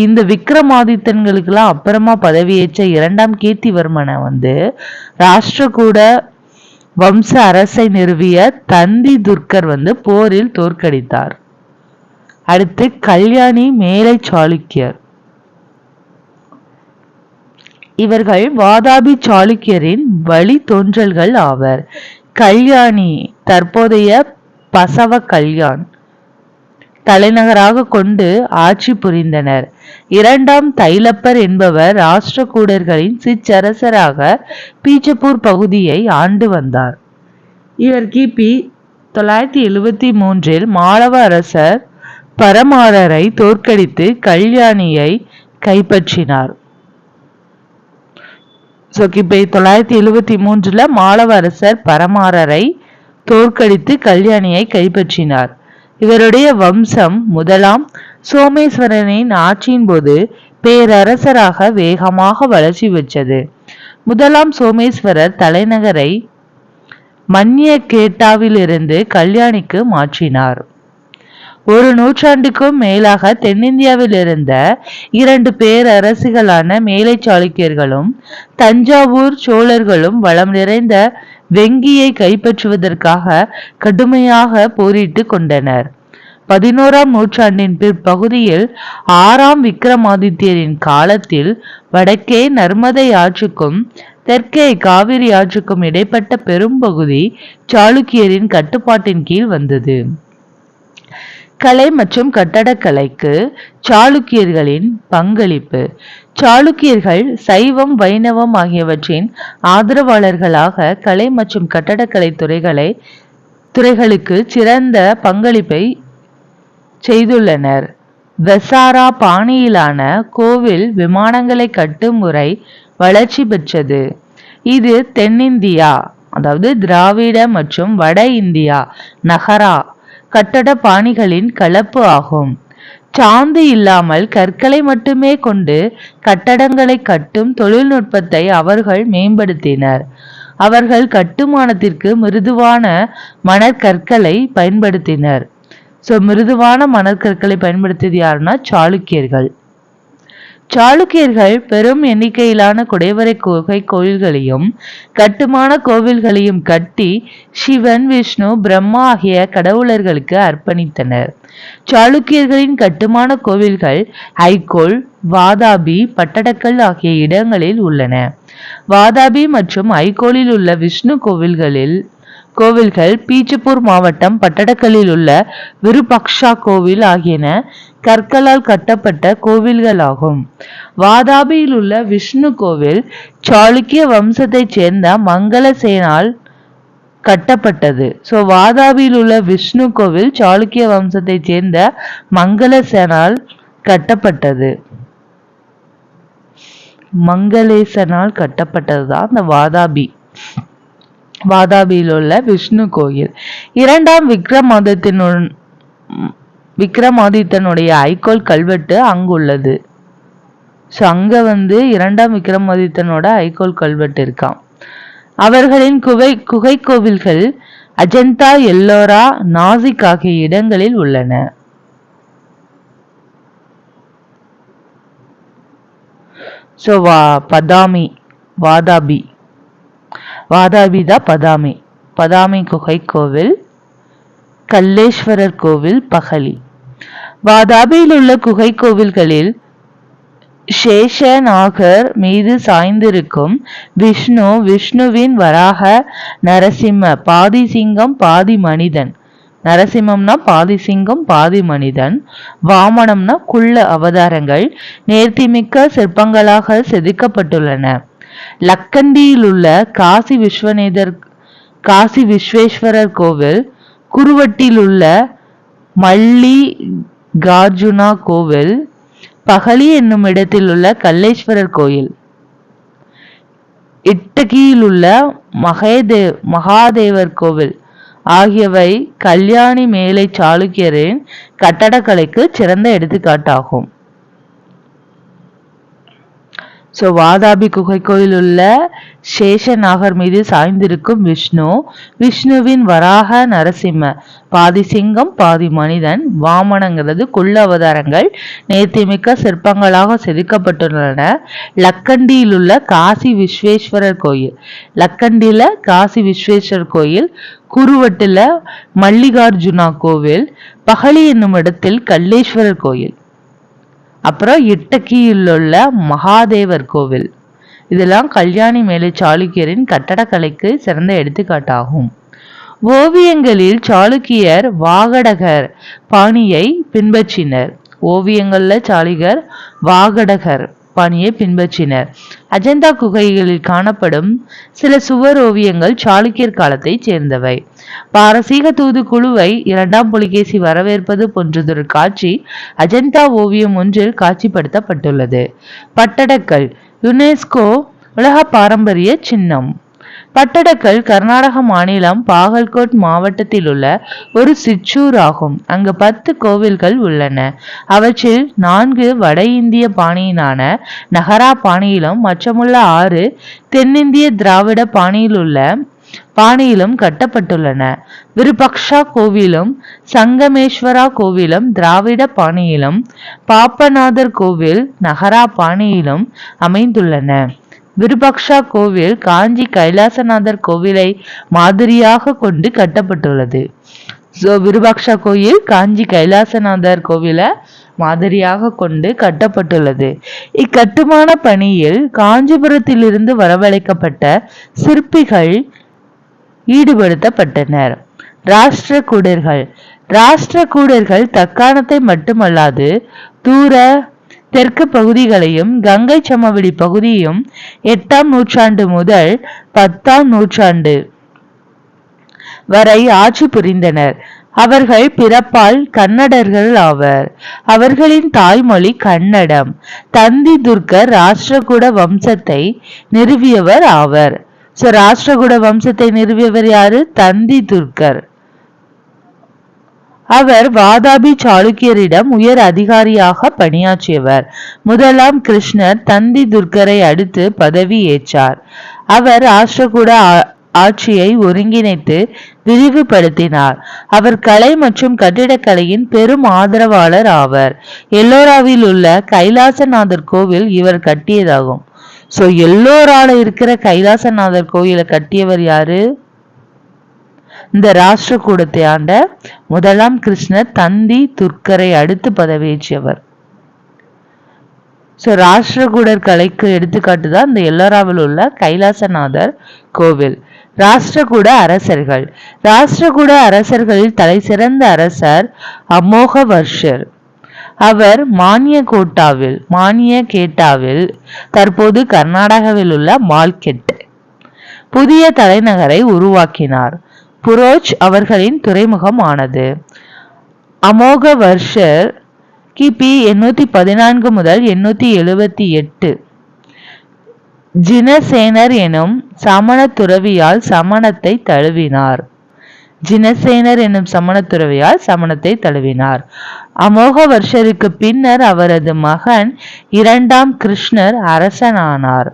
இந்த விக்ரமாதித்தன்களுக்கெல்லாம் அப்புறமா பதவியேற்ற இரண்டாம் கீர்த்திவர்மனை ராஷ்டிரகூட வம்ச அரசை நிறுவிய தந்தி துர்க்கர் போரில் தோற்கடித்தார். அடுத்து கல்யாணி மேலை சாளுக்கியர். இவர்கள் வாதாபி சாளுக்கியரின் வழி தோன்றல்கள் ஆவர். கல்யாணி தற்போதைய பசவ கல்யாண் தலைநகராக கொண்டு ஆட்சி புரிந்தனர். இரண்டாம் தைலப்பர் என்பவர் ராஷ்டிரகூடர்களின் சிற்றரசராக பீஜப்பூர் பகுதியை ஆண்டு வந்தார். இவர் கிபி 973 மாளவ அரசர் பரமாரரை தோற்கடித்து கல்யாணியை கைப்பற்றினார். கிபி 973 மாளவ அரசர் பரமாரரை தோற்கடித்து கல்யாணியை கைப்பற்றினார். இவருடைய வம்சம் முதலாம் சோமேஸ்வரனின் ஆட்சியின் போது பேரரசராக வேகமாக வளர்ச்சி பெற்றது. முதலாம் சோமேஸ்வரர் தலைநகரை மன்யகேட்டாவிலிருந்து கல்யாணிக்கு மாற்றினார். ஒரு நூற்றாண்டுக்கும் மேலாக தென்னிந்தியாவில் இருந்த இரண்டு பேரரசுகளான மேலை சாளுக்கியர்களும் தஞ்சாவூர் சோழர்களும் வளம் நிறைந்த வெங்கியை கைப்பற்றுவதற்காக கடுமையாக போரிட்டு கொண்டனர். 11ஆம் நூற்றாண்டின் பிற்பகுதியில் 6ஆம் விக்ரமாதித்யரின் காலத்தில் வடக்கே நர்மதை ஆற்றுக்கும் தெற்கே காவிரி ஆற்றுக்கும் இடைப்பட்ட பெரும்பகுதி சாளுக்கியரின் கட்டுப்பாட்டின் கீழ் வந்தது. கலை மற்றும் கட்டடக்கலைக்கு சாளுக்கியர்களின் பங்களிப்பு. சாளுக்கியர்கள் சைவம் வைணவம் ஆகியவற்றின் ஆதரவாளர்களாக கலை மற்றும் கட்டடக்கலை துறைகளுக்கு சிறந்த பங்களிப்பை செய்துள்ளனர். வெசாரா பாணியிலான கோவில் விமானங்களை கட்டும் முறை வளர்ச்சி பெற்றது. இது தென்னிந்தியா அதாவது திராவிட மற்றும் வட இந்தியா நகரா கட்டட பாணிகளின் கலப்பு ஆகும். சாந்து இல்லாமல் கற்களை மட்டுமே கொண்டு கட்டடங்களை கட்டும் தொழில்நுட்பத்தை அவர்கள் மேம்படுத்தினர். அவர்கள் கட்டுமானத்திற்கு மிருதுவான மணற்கற்களை பயன்படுத்தினர். மிருதுவான மணற்கற்களை பயன்படுத்தியது யாருன்னா சாளுக்கியர்கள். சாளுக்கியர்கள் பெரும் எண்ணிக்கையிலான குடைவரை குகை கோயில்களையும் கட்டுமான கோவில்களையும் கட்டி சிவன், விஷ்ணு, பிரம்மா ஆகிய கடவுளர்களுக்கு அர்ப்பணித்தனர். சாளுக்கியர்களின் கட்டுமான கோவில்கள் ஐகோல், வாதாபி, பட்டடக்கல் ஆகிய இடங்களில் உள்ளன. வாதாபி மற்றும் ஐகோலில் உள்ள விஷ்ணு கோவில்கள் பீஜப்பூர் மாவட்டம் பட்டடக்கல்லில் உள்ள விருபக்ஷா கோவில் ஆகியன கற்களால் கட்டப்பட்ட கோவில்களாகும். வாதாபியில் உள்ள விஷ்ணு கோவில் சாளுக்கிய வம்சத்தைச் சேர்ந்த மங்களசேனால் கட்டப்பட்டது. வாதாபியில் உள்ள விஷ்ணு கோவில் சாளுக்கிய வம்சத்தைச் சேர்ந்த மங்களசேனால் கட்டப்பட்டது. மங்களேசனால் கட்டப்பட்டதுதான் அந்த வாதாபியில் உள்ள விஷ்ணு கோயில். இரண்டாம் விக்ரமாதித்தனுடைய ஐகோல் கல்வெட்டு அங்குள்ளது. அங்க இரண்டாம் விக்ரமாதித்தனோட ஐகோல் கல்வெட்டு இருக்காம். அவர்களின் குகை கோவில்கள் அஜந்தா, எல்லோரா, நாசிக் ஆகிய இடங்களில் உள்ளன. வாதாபி தான் பதாமி குகை கோவில், கல்லேஸ்வரர் கோவில், பகலி. வாதாபியில் உள்ள குகை கோவில்களில் சேஷநாகர் மீது சாய்ந்திருக்கும் விஷ்ணுவின் வராக நரசிம்ம பாதி சிங்கம் பாதி மனிதன். நரசிம்மம்னா பாதி சிங்கம் பாதி மனிதன். வாமனம்னா குள்ள அவதாரங்கள் நேர்த்திமிக்க சிற்பங்களாக செதுக்கப்பட்டுள்ளன. லக்கண்டியில் உள்ள காசி விஸ்வேஸ்வரர் கோவில், குருவட்டில் உள்ள மல்லிகார்ஜுனா கோவில், பகலி என்னும் இடத்தில் உள்ள கல்லேஸ்வரர் கோயில், இட்டகியில் உள்ள மகாதேவர் கோவில் ஆகியவை கல்யாணி மேலை சாளுக்கியரின் கட்டடக்கலைக்கு சிறந்த எடுத்துக்காட்டாகும். வாதாபி குகை கோயில் உள்ள சேஷநாகர் மீது சாய்ந்திருக்கும் விஷ்ணுவின் வராக நரசிம்ம, பாதி சிங்கம் பாதி மனிதன், வாமனங்கிறது குள்ள அவதாரங்கள் நேர்த்திமிக்க சிற்பங்களாக செதுக்கப்பட்டுள்ளன. லக்கண்டியில் உள்ள காசி விஸ்வேஸ்வரர் கோயில், லக்கண்டியில காசி விஸ்வேஸ்வரர் கோயில், குருவட்டுல மல்லிகார்ஜுனா கோவில், பகலி என்னும் இடத்தில் கல்லேஸ்வரர் கோயில், அப்புறம் இட்டக்கியில் உள்ள மகாதேவர் கோவில். இதெல்லாம் கல்யாணி மேலை சாளுக்கியரின் கட்டடக்கலைக்கு சிறந்த எடுத்துக்காட்டாகும். ஓவியங்களில் சாளுக்கியர் வாகடகர் பாணியை பின்பற்றினர். ஓவியங்கள்ல சாளுக்கியர் வாகடகர் பாணியை பின்பற்றினர். அஜந்தா குகைகளில் காணப்படும் சில சுவர் ஓவியங்கள் சாளுக்கியர் காலத்தைச் சேர்ந்தவை. பாரசீக தூதுக்குழுவை 2ஆம் புலிகேசி வரவேற்பது போன்றதொரு காட்சி அஜந்தா ஓவியம் ஒன்றில் காட்சிப்படுத்தப்பட்டுள்ளது. பட்டடக்கல் யுனெஸ்கோ உலக பாரம்பரிய சின்னம். பட்டடக்கல் கர்நாடக மாநிலம் பாகல்கோட் மாவட்டத்தில் உள்ள ஒரு சிற்றூர் ஆகும். அங்கு 10 கோவில்கள் உள்ளன. அவற்றில் 4 வட இந்திய பாணியிலான நகரா பாணியிலும் மற்றமுள்ள 6 தென்னிந்திய திராவிட பாணியிலும் கட்டப்பட்டுள்ளன. விருபக்ஷா கோவிலும் சங்கமேஸ்வரா கோவிலும் திராவிட பாணியிலும், பாப்பநாதர் கோவில் நகரா பாணியிலும் அமைந்துள்ளன. விருபக்ஷா கோவில் காஞ்சி கைலாசநாதர் கோவிலை மாதிரியாக கொண்டு கட்டப்பட்டுள்ளது. விருபக்ஷா கோயில் காஞ்சி கைலாசநாதர் கோவிலை மாதிரியாக கொண்டு கட்டப்பட்டுள்ளது. இக்கட்டுமான பணியில் காஞ்சிபுரத்திலிருந்து வரவழைக்கப்பட்ட சிற்பிகள் ஈடுபடுத்தப்பட்டனர். ராஷ்டிரகூடர்கள் தக்காணத்தை மட்டுமல்லாது தூர தெற்கு பகுதிகளையும் கங்கை சமவெளி பகுதியும் 8ஆம் நூற்றாண்டு முதல் 10ஆம் நூற்றாண்டு வரை ஆட்சி புரிந்தனர். அவர்கள் பிறப்பால் கன்னடர்கள் ஆவர். அவர்களின் தாய்மொழி கன்னடம். தந்தி துர்க்கர் ராஷ்டிரகூட வம்சத்தை நிறுவியவர் ஆவர். ராஷ்டிரகூட வம்சத்தை நிறுவியவர் யாரு? தந்தி துர்க்கர். அவர் வாதாபி சாளுக்கியரிடம் உயர் அதிகாரியாக பணியாற்றியவர். முதலாம் கிருஷ்ணர் தந்தி துர்க்கரை அடுத்து பதவி ஏற்றார். அவர் ராஷ்டிரகூட ஆட்சியை ஒருங்கிணைத்து விரிவுபடுத்தினார். அவர் கலை மற்றும் கட்டிடக்கலையின் பெரும் ஆதரவாளர் ஆவர். எல்லோராவில் உள்ள கைலாசநாதர் கோவில் இவர் கட்டியதாகும். எல்லோரால இருக்கிற கைலாசநாதர் கோயிலை கட்டியவர் யாரு? இந்த ராஷ்டிரகூடத்தை ஆண்ட முதலாம் கிருஷ்ணர் தந்தி துர்க்கரை அடுத்து பதவியேற்றவர். ராஷ்டிரகூடர் கலைக்கு எடுத்துக்காட்டுதான் இந்த எல்லோராவில் உள்ள கைலாசநாதர் கோவில். ராஷ்டிரகூட அரசர்களில் தலை சிறந்த அரசர் அமோகவர்ஷர். அவர் மானியகேட்டாவில் தற்போது கர்நாடகாவில் உள்ள மால்கெட் புதிய தலைநகரை உருவாக்கினார். புரோச் அவர்களின் துறைமுகம் ஆனது. அமோகவர்ஷர் கிபி 814 முதல் 878 ஜினசேனர் எனும் சமண துறவியால் சமணத்தை தழுவினார். அமோகவர்ஷருக்கு பின்னர் அவரது மகன் 2ஆம் கிருஷ்ணர் அரசனானார்.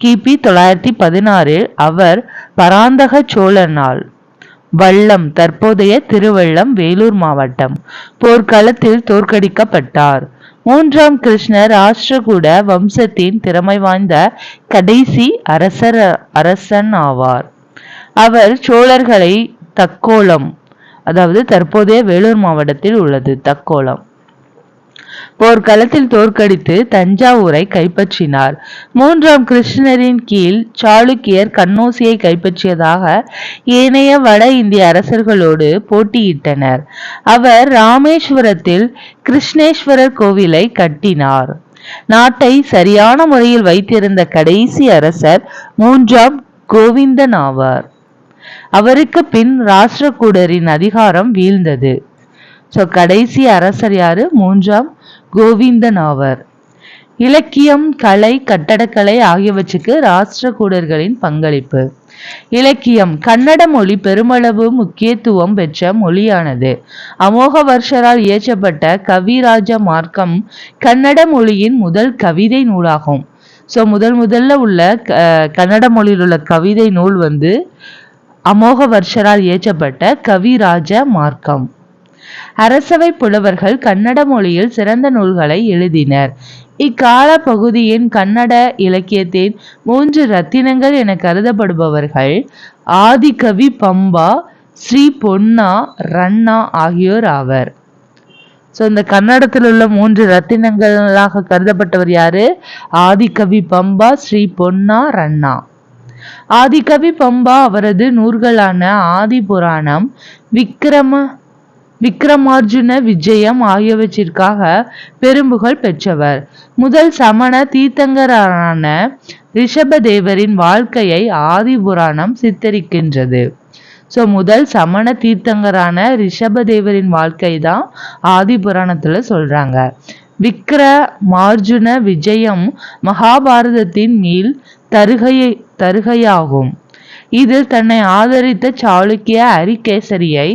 கிபி 916 அவர் பராந்தக சோழனால் வல்லம், தற்போதைய திருவள்ளம், வேலூர் மாவட்டம் போர்க்களத்தில் தோற்கடிக்கப்பட்டார். 3ஆம் கிருஷ்ணர் ராஷ்டிரகூட வம்சத்தின் திறமை வாய்ந்த கடைசி அரசன் ஆவார். அவர் சோழர்களை தக்கோலம், அதாவது தற்போதைய வேலூர் மாவட்டத்தில் உள்ளது தக்கோலம் போர்க்களத்தில் தோற்கடித்து தஞ்சாவூரை கைப்பற்றினார். 3ஆம் கிருஷ்ணரின் கீழ் சாளுக்கியர் கண்ணோசியை கைப்பற்றியதாக ஏனைய வட இந்திய அரசர்களோடு போட்டியிட்டனர். அவர் ராமேஸ்வரத்தில் கிருஷ்ணேஸ்வரர் கோவிலை கட்டினார். நாட்டை சரியான முறையில் வைத்திருந்த கடைசி அரசர் 3ஆம் கோவிந்தன் ஆவார். அவருக்கு பின் ராஷ்டிரகூடரின் அதிகாரம் வீழ்ந்தது. ஸோ கடைசி அரசர் யாரு? 3ஆம் கோவிந்தன் ஆவர். இலக்கியம், கலை, கட்டடக்கலை ஆகியவற்றுக்கு ராஷ்டிரகூடர்களின் பங்களிப்பு. இலக்கியம். கன்னட மொழி பெருமளவு முக்கியத்துவம் பெற்ற மொழியானது. அமோகவர்ஷரால் இயற்றப்பட்ட கவிராஜ மார்க்கம் கன்னட மொழியின் முதல் கவிதை நூலாகும். ஸோ முதல்ல உள்ள கன்னட மொழியில் உள்ள கவிதை நூல் அமோகவர்ஷரால் இயற்றப்பட்ட கவிராஜ மார்க்கம். அரசவை புலவர்கள் கன்னட மொழியில் சிறந்த நூல்களை எழுதினர். இக்கால பகுதியின் கன்னட இலக்கியத்தின் 3 ரத்தினங்கள் என கருதப்படுபவர்கள் ஆதிகவி பம்பா, ஸ்ரீ பொன்னா, ரன்னா ஆகியோர் ஆவர். ஸோ இந்த கன்னடத்தில் உள்ள 3 ரத்தினங்களாக கருதப்பட்டவர் யாரு? ஆதிகவி பம்பா, ஸ்ரீ பொன்னா, ரன்னா. ஆதிகவி பம்பா அவரது நூல்களான ஆதி புராணம், விக்ரமார்ஜுன விஜயம் ஆகியவற்றிற்காக பெரும்புகழ் பெற்றவர். முதல் சமண தீர்த்தங்கரான ரிஷபதேவரின் வாழ்க்கையை ஆதி புராணம் சித்தரிக்கின்றது. ஸோ முதல் சமண தீர்த்தங்கரான ரிஷபதேவரின் வாழ்க்கை தான் ஆதி புராணத்துல சொல்றாங்க. விக்ரமார்ஜுன விஜயம் மகாபாரதத்தின் மீள் தருகையாகும். இதில் தன்னை ஆதரித்த சாளுக்கிய அரிகேசரியை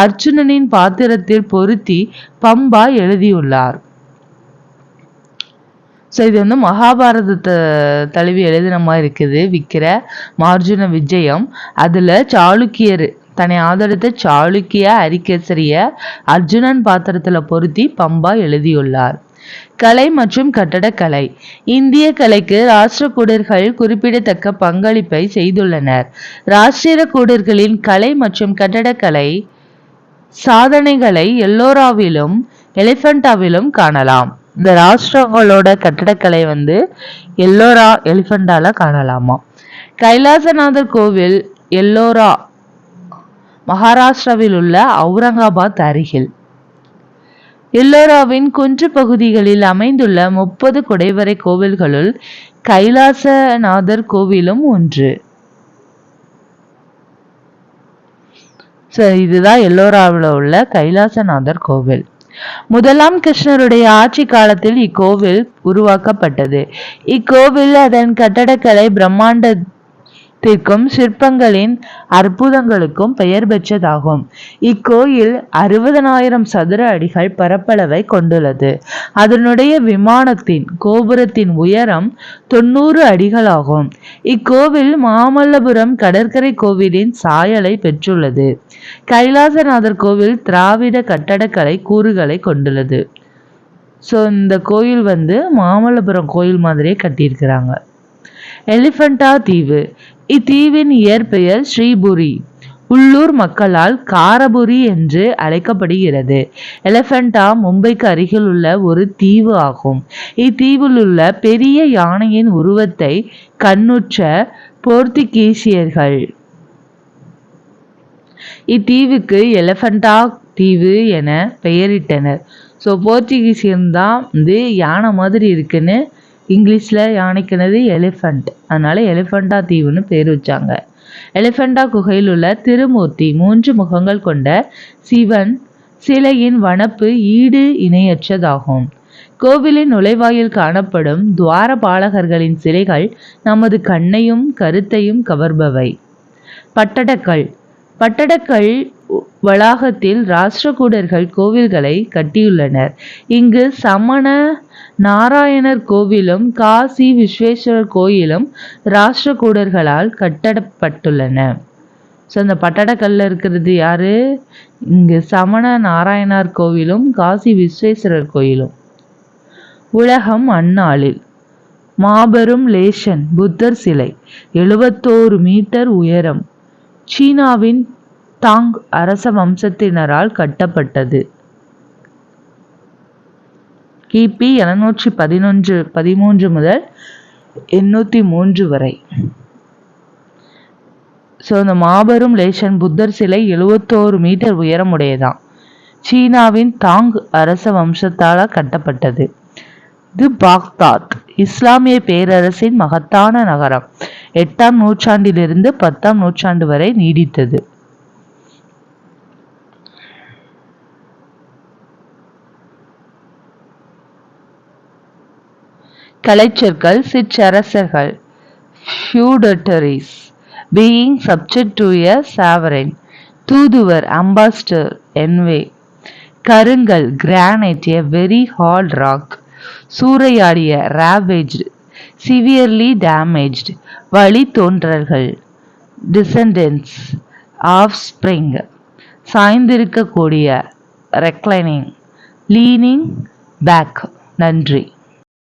அர்ஜுனனின் பாத்திரத்தில் பொருத்தி பம்பா எழுதியுள்ளார். ஸோ இது மகாபாரதத்தை தழுவி எழுதின மாதிரி இருக்குது. விக்ரமார்ஜுன விஜயம் அதுல சாளுக்கியர் தன்னை ஆதரித்த சாளுக்கிய அரிகேசரிய அர்ஜுனன் பாத்திரத்துல பொருத்தி பம்பா எழுதியுள்ளார். கலை மற்றும் கட்டடக்கலை. இந்திய கலைக்கு ராஷ்டிரகூடர்கள் குறிப்பிடத்தக்க பங்களிப்பை செய்துள்ளனர். ராஷ்டிரகூடர்களின் கலை மற்றும் கட்டடக்கலை சாதனைகளை எல்லோராவிலும் எலிஃபண்டாவிலும் காணலாம். இந்த ராஷ்டிரங்களோட கட்டடக்கலை எல்லோரா எலிஃபண்டால காணலாமா. கைலாசநாதர் கோவில் எல்லோரா மகாராஷ்டிராவில் உள்ள அவுரங்காபாத் அருகில். எல்லோராவின் குன்று பகுதிகளில் அமைந்துள்ள 30 குடைவரை கோவில்களுள் கைலாசநாதர் கோவிலும் ஒன்று. இதுதான் எல்லோராவில் உள்ள கைலாசநாதர் கோவில். முதலாம் கிருஷ்ணருடைய ஆட்சி காலத்தில் இக்கோவில் உருவாக்கப்பட்டது. இக்கோவில் அதன் கட்டடக்கலை பிரம்மாண்டத்திற்கும் சிற்பங்களின் அற்புதங்களுக்கும் பெயர் பெற்றதாகும். இக்கோயில் 60,000 சதுர அடிகள் பரப்பளவை கொண்டுள்ளது. அதனுடைய விமானத்தின் கோபுரத்தின் உயரம் 90 அடிகளாகும். இக்கோவில் மாமல்லபுரம் கடற்கரை கோவிலின் சாயலை பெற்றுள்ளது. கைலாசநாதர் கோவில் திராவிட கட்டடக்கலை கூறுகளை கொண்டுள்ளது. ஸோ இந்த கோயில் மாமல்லபுரம் கோயில் மாதிரியே கட்டியிருக்கிறாங்க. எலிஃபண்டா தீவு. இத்தீவின் இயற்பெயர் ஸ்ரீபுரி. உள்ளூர் மக்களால் காரபுரி என்று அழைக்கப்படுகிறது. எலிஃபண்டா மும்பைக்கு அருகில் உள்ள ஒரு தீவு ஆகும். இத்தீவில் உள்ள பெரிய யானையின் உருவத்தை கண்ணுற்ற போர்த்துகீசியர்கள் இத்தீவுக்கு எலிஃபண்டா தீவு என பெயரிட்டனர். ஸோ போர்த்துகீசியன் தான் யானை மாதிரி இருக்குன்னு இங்கிலீஷில் யானைக்குனது எலிஃபண்ட், அதனால எலிஃபண்டா தீவுன்னு பேர் வச்சாங்க. எலிஃபண்டா குகையில் உள்ள திருமூர்த்தி 3 முகங்கள் கொண்ட சிவன் சிலையின் வனப்பு ஈடு இணையற்றதாகும். கோவிலின் நுழைவாயில் காணப்படும் துவாரபாலகர்களின் சிலைகள் நமது கண்ணையும் கருத்தையும் கவர்பவை. பட்டடக்கல் வளாகத்தில் ராஷ்டிரகூடர்கள் கோவில்களை கட்டியுள்ளனர். இங்கு சமண நாராயணர் கோவிலும் காசி விஸ்வேஸ்வரர் கோயிலும் ராஷ்டிரகூடர்களால் கட்டப்பட்டுள்ளன. ஸோ இந்த பட்டடக்கல்ல இருக்கிறது யாரு? இங்கு சமண நாராயணர் கோவிலும் காசி விஸ்வேஸ்வரர் கோயிலும். உலகம் அந்நாளில். மாபெரும் லேசன் புத்தர் சிலை 71 மீட்டர் உயரம். சீனாவின் தாங் அரச வம்சத்தினரால் கட்டப்பட்டது. கிபி 713 முதல் 803 வரை. ஸோ இந்த மாபெரும் லேசன் புத்தர் சிலை 71 மீட்டர் உயரமுடையதான். சீனாவின் தாங் அரச வம்சத்தால் கட்டப்பட்டது. இது பாக்தாத் இஸ்லாமிய பேரரசின் மகத்தான நகரம். 8ஆம் நூற்றாண்டிலிருந்து 10ஆம் நூற்றாண்டு வரை நீடித்தது. கலைச்சொற்கள் சிற்றரசர்கள் feudatories being subject to a sovereign. தூதுவர் ambassador envoy. கருங்கல் granite a very hard rock. சூறையாடிய ravaged severely damaged. வழித்தோன்றல்கள் descendants offspring. சாய்ந்திருக்கக்கூடிய reclining leaning back. நன்றி.